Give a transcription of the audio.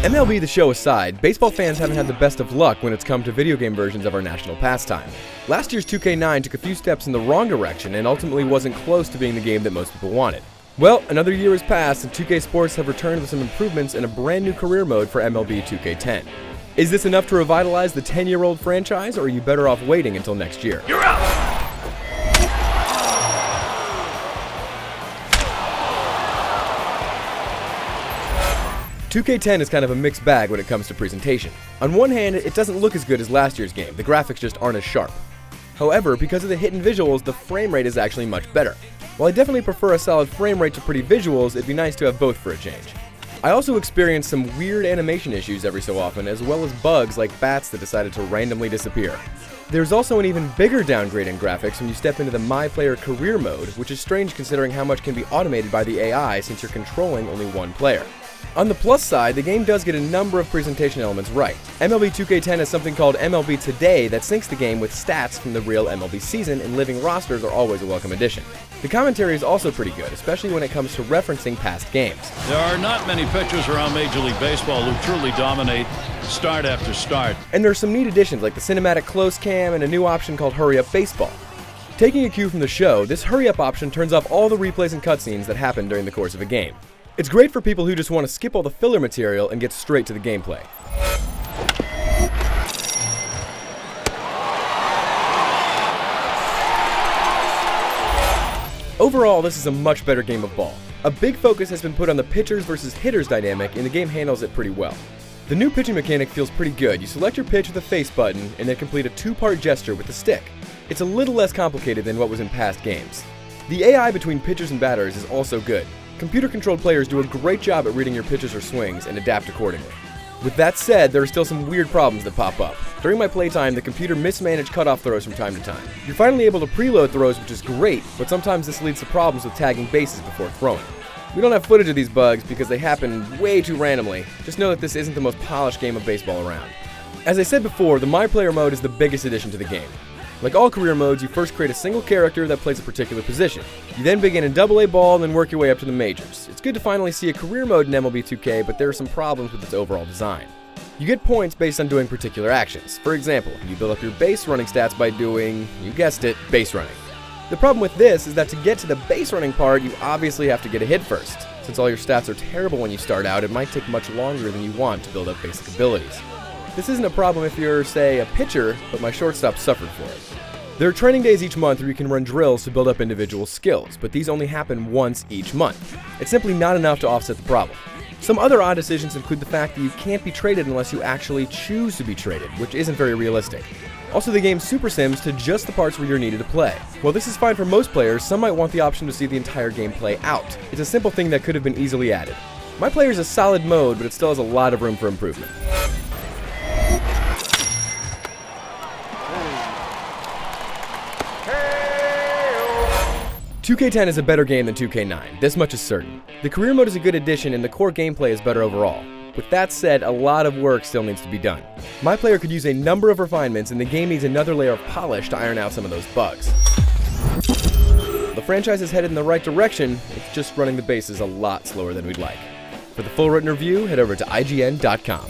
MLB The Show aside, baseball fans haven't had the best of luck when it's come to video game versions of our national pastime. Last year's 2K9 took a few steps in the wrong direction and ultimately wasn't close to being the game that most people wanted. Well, another year has passed and 2K Sports have returned with some improvements and a brand new career mode for MLB 2K10. Is this enough to revitalize the 10-year-old franchise, or are you better off waiting until next year? You're out! 2K10 is kind of a mixed bag when it comes to presentation. On one hand, it doesn't look as good as last year's game, the graphics just aren't as sharp. However, because of the hidden visuals, the frame rate is actually much better. While I definitely prefer a solid frame rate to pretty visuals, it'd be nice to have both for a change. I also experience some weird animation issues every so often, as well as bugs like bats that decided to randomly disappear. There's also an even bigger downgrade in graphics when you step into the My Player career mode, which is strange considering how much can be automated by the AI since you're controlling only one player. On the plus side, the game does get a number of presentation elements right. MLB 2K10 has something called MLB Today that syncs the game with stats from the real MLB season, and living rosters are always a welcome addition. The commentary is also pretty good, especially when it comes to referencing past games. There are not many pitchers around Major League Baseball who truly dominate start after start. And there are some neat additions like the cinematic close cam and a new option called Hurry Up Baseball. Taking a cue from the show, this Hurry Up option turns off all the replays and cutscenes that happen during the course of a game. It's great for people who just want to skip all the filler material and get straight to the gameplay. Overall, this is a much better game of ball. A big focus has been put on the pitchers versus hitters dynamic, and the game handles it pretty well. The new pitching mechanic feels pretty good. You select your pitch with the face button, and then complete a two-part gesture with the stick. It's a little less complicated than what was in past games. The AI between pitchers and batters is also good. Computer-controlled players do a great job at reading your pitches or swings and adapt accordingly. With that said, there are still some weird problems that pop up. During my playtime, the computer mismanaged cutoff throws from time to time. You're finally able to preload throws, which is great, but sometimes this leads to problems with tagging bases before throwing. We don't have footage of these bugs because they happen way too randomly. Just know that this isn't the most polished game of baseball around. As I said before, the My Player mode is the biggest addition to the game. Like all career modes, you first create a single character that plays a particular position. You then begin in AA ball and then work your way up to the majors. It's good to finally see a career mode in MLB 2K, but there are some problems with its overall design. You get points based on doing particular actions. For example, you build up your base running stats by doing, you guessed it, base running. The problem with this is that to get to the base running part, you obviously have to get a hit first. Since all your stats are terrible when you start out, it might take much longer than you want to build up basic abilities. This isn't a problem if you're, say, a pitcher, but my shortstop suffered for it. There are training days each month where you can run drills to build up individual skills, but these only happen once each month. It's simply not enough to offset the problem. Some other odd decisions include the fact that you can't be traded unless you actually choose to be traded, which isn't very realistic. Also, the game super sims to just the parts where you're needed to play. While this is fine for most players, some might want the option to see the entire game play out. It's a simple thing that could have been easily added. My Player is a solid mode, but it still has a lot of room for improvement. "2K10 is a better game than 2K9, this much is certain. The career mode is a good addition and the core gameplay is better overall. With that said, a lot of work still needs to be done. My Player could use a number of refinements and the game needs another layer of polish to iron out some of those bugs. The franchise is headed in the right direction, it's just running the bases a lot slower than we'd like. For the full written review, head over to IGN.com.